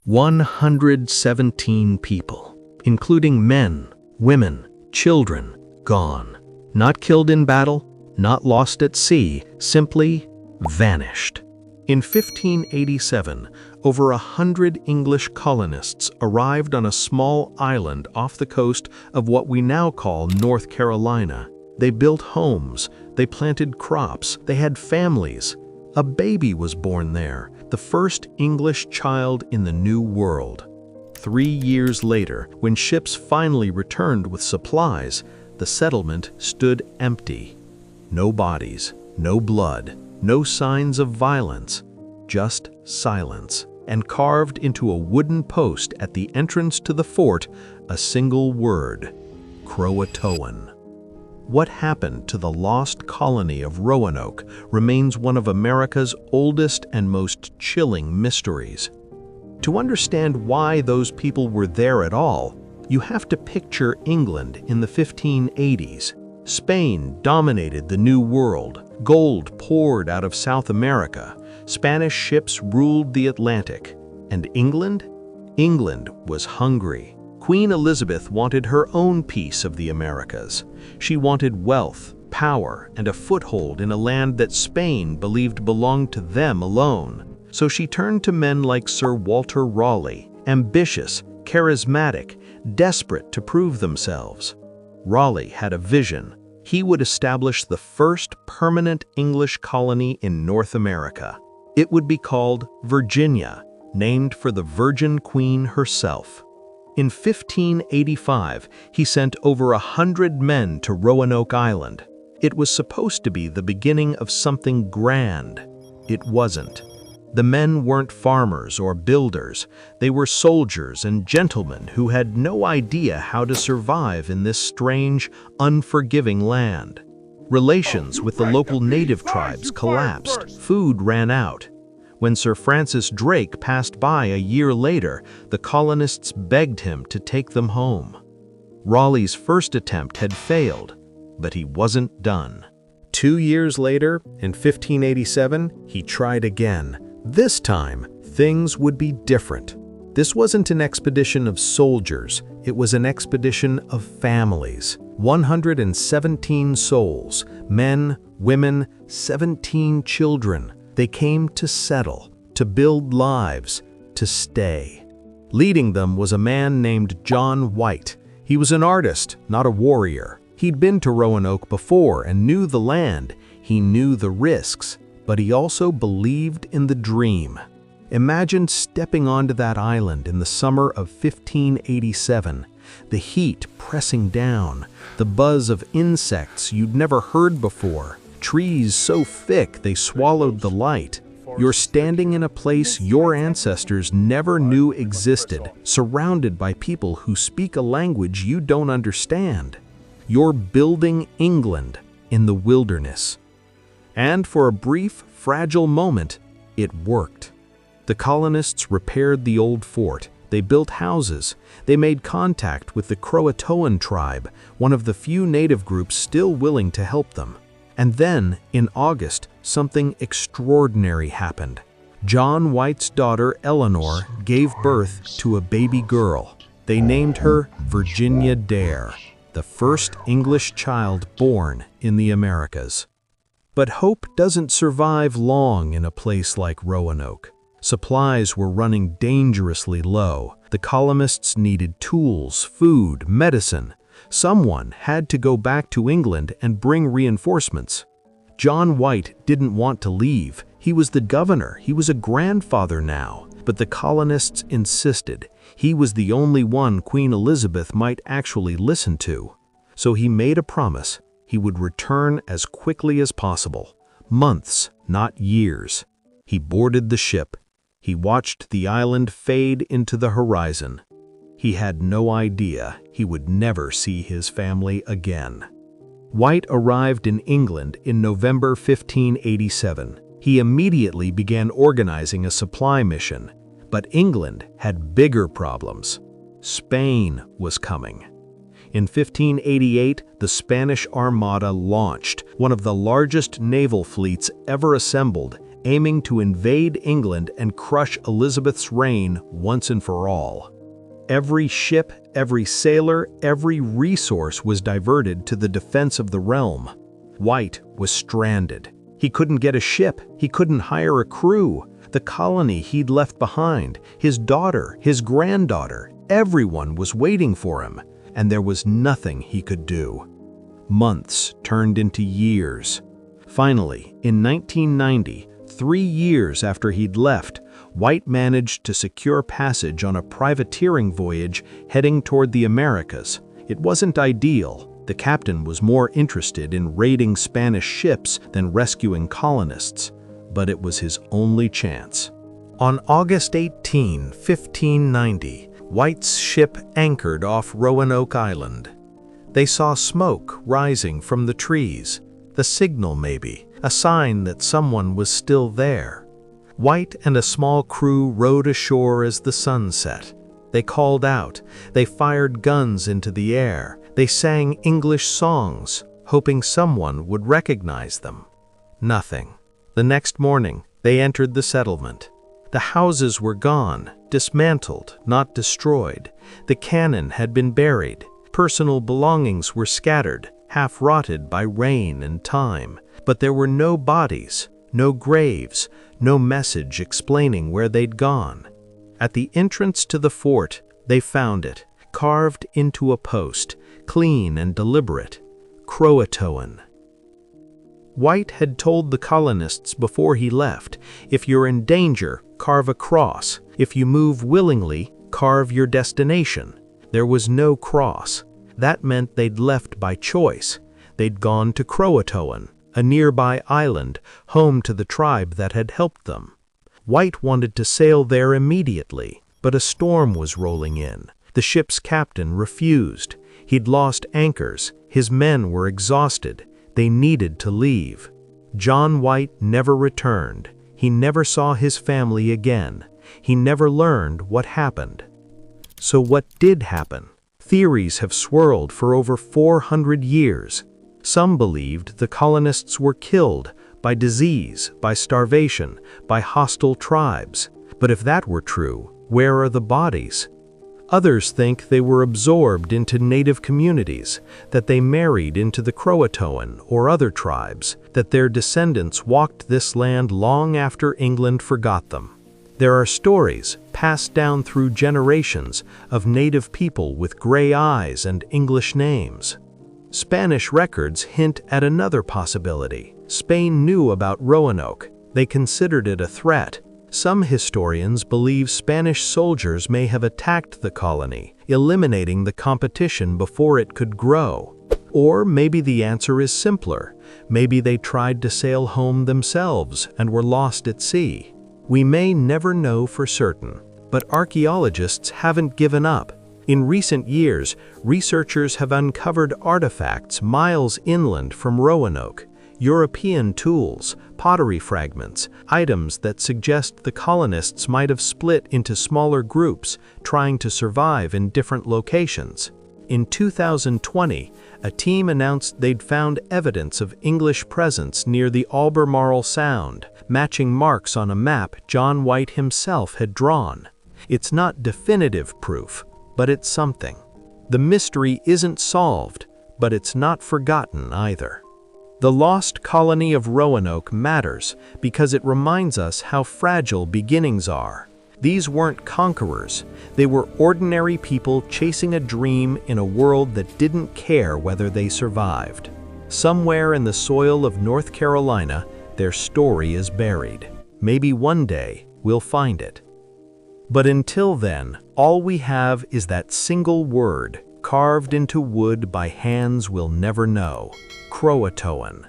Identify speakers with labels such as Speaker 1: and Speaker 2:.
Speaker 1: 117 people, including men, women, children, gone. Not killed in battle, not lost at sea, simply vanished. In 1587, over 100 English colonists arrived on a small island off the coast of what we now call North Carolina. They built homes, they planted crops, they had families. A baby was born there, the first English child in the New World. 3 years later, when ships finally returned with supplies, the settlement stood empty. No bodies, no blood, no signs of violence, just silence. And carved into a wooden post at the entrance to the fort, a single word: CROATOAN. What happened to the lost colony of Roanoke remains one of America's oldest and most chilling mysteries. To understand why those people were there at all, you have to picture England in the 1580s. Spain dominated the New World. Gold poured out of South America. Spanish ships ruled the Atlantic. And England? England was hungry. Queen Elizabeth wanted her own piece of the Americas. She wanted wealth, power, and a foothold in a land that Spain believed belonged to them alone. So she turned to men like Sir Walter Raleigh, ambitious, charismatic, desperate to prove themselves. Raleigh had a vision. He would establish the first permanent English colony in North America. It would be called Virginia, named for the Virgin Queen herself. In 1585, he sent over 100 men to Roanoke Island. It was supposed to be the beginning of something grand. It wasn't. The men weren't farmers or builders. They were soldiers and gentlemen who had no idea how to survive in this strange, unforgiving land. Relations with the local native tribes collapsed. Food ran out. When Sir Francis Drake passed by a year later, the colonists begged him to take them home. Raleigh's first attempt had failed, but he wasn't done. 2 years later, in 1587, he tried again. This time, things would be different. This wasn't an expedition of soldiers, it was an expedition of families. 117 souls, men, women, 17 children. They came to settle, to build lives, to stay. Leading them was a man named John White. He was an artist, not a warrior. He'd been to Roanoke before and knew the land. He knew the risks, but he also believed in the dream. Imagine stepping onto that island in the summer of 1587, the heat pressing down, the buzz of insects you'd never heard before, trees so thick they swallowed the light. You're standing in a place your ancestors never knew existed, surrounded by people who speak a language you don't understand. You're building England in the wilderness. And for a brief, fragile moment, it worked. The colonists repaired the old fort. They built houses. They made contact with the CROATOAN tribe, one of the few native groups still willing to help them. And then, in August, something extraordinary happened. John White's daughter, Eleanor, gave birth to a baby girl. They named her Virginia Dare, the first English child born in the Americas. But hope doesn't survive long in a place like Roanoke. Supplies were running dangerously low. The colonists needed tools, food, medicine. Someone had to go back to England and bring reinforcements. John White didn't want to leave. He was the governor. He was a grandfather now. But the colonists insisted. He was the only one Queen Elizabeth might actually listen to. So he made a promise. He would return as quickly as possible. Months, not years. He boarded the ship. He watched the island fade into the horizon. He had no idea he would never see his family again. White arrived in England in November 1587. He immediately began organizing a supply mission. But England had bigger problems. Spain was coming. In 1588, the Spanish Armada launched, one of the largest naval fleets ever assembled, aiming to invade England and crush Elizabeth's reign once and for all. Every ship, every sailor, every resource was diverted to the defense of the realm. White was stranded. He couldn't get a ship, he couldn't hire a crew. The colony he'd left behind, his daughter, his granddaughter, everyone was waiting for him, and there was nothing he could do. Months turned into years. Finally, in 1990, 3 years after he'd left, White managed to secure passage on a privateering voyage heading toward the Americas. It wasn't ideal. The captain was more interested in raiding Spanish ships than rescuing colonists, but it was his only chance. On August 18, 1590, White's ship anchored off Roanoke Island. They saw smoke rising from the trees, the signal maybe, a sign that someone was still there. White and a small crew rowed ashore as the sun set. They called out, they fired guns into the air, they sang English songs, hoping someone would recognize them. Nothing. The next morning, they entered the settlement. The houses were gone, dismantled, not destroyed. The cannon had been buried. Personal belongings were scattered, half-rotted by rain and time. But there were no bodies, no graves, no message explaining where they'd gone. At the entrance to the fort, they found it, carved into a post, clean and deliberate. CROATOAN. White had told the colonists before he left, if you're in danger, carve a cross. If you move willingly, carve your destination. There was no cross. That meant they'd left by choice. They'd gone to CROATOAN, a nearby island, home to the tribe that had helped them. White wanted to sail there immediately, but a storm was rolling in. The ship's captain refused. He'd lost anchors. His men were exhausted. They needed to leave. John White never returned. He never saw his family again. He never learned what happened. So what did happen? Theories have swirled for over 400 years. Some believed the colonists were killed by disease, by starvation, by hostile tribes. But if that were true, where are the bodies? Others think they were absorbed into native communities, that they married into the CROATOAN or other tribes, that their descendants walked this land long after England forgot them. There are stories, passed down through generations, of native people with gray eyes and English names. Spanish records hint at another possibility. Spain knew about Roanoke. They considered it a threat. Some historians believe Spanish soldiers may have attacked the colony, eliminating the competition before it could grow. Or maybe the answer is simpler. Maybe they tried to sail home themselves and were lost at sea. We may never know for certain, but archaeologists haven't given up. In recent years, researchers have uncovered artifacts miles inland from Roanoke, European tools, pottery fragments, items that suggest the colonists might have split into smaller groups, trying to survive in different locations. In 2020, a team announced they'd found evidence of English presence near the Albemarle Sound, matching marks on a map John White himself had drawn. It's not definitive proof, but it's something. The mystery isn't solved, but it's not forgotten either. The Lost Colony of Roanoke matters because it reminds us how fragile beginnings are. These weren't conquerors. They were ordinary people chasing a dream in a world that didn't care whether they survived. Somewhere in the soil of North Carolina, their story is buried. Maybe one day we'll find it. But until then, all we have is that single word carved into wood by hands we'll never know: CROATOAN.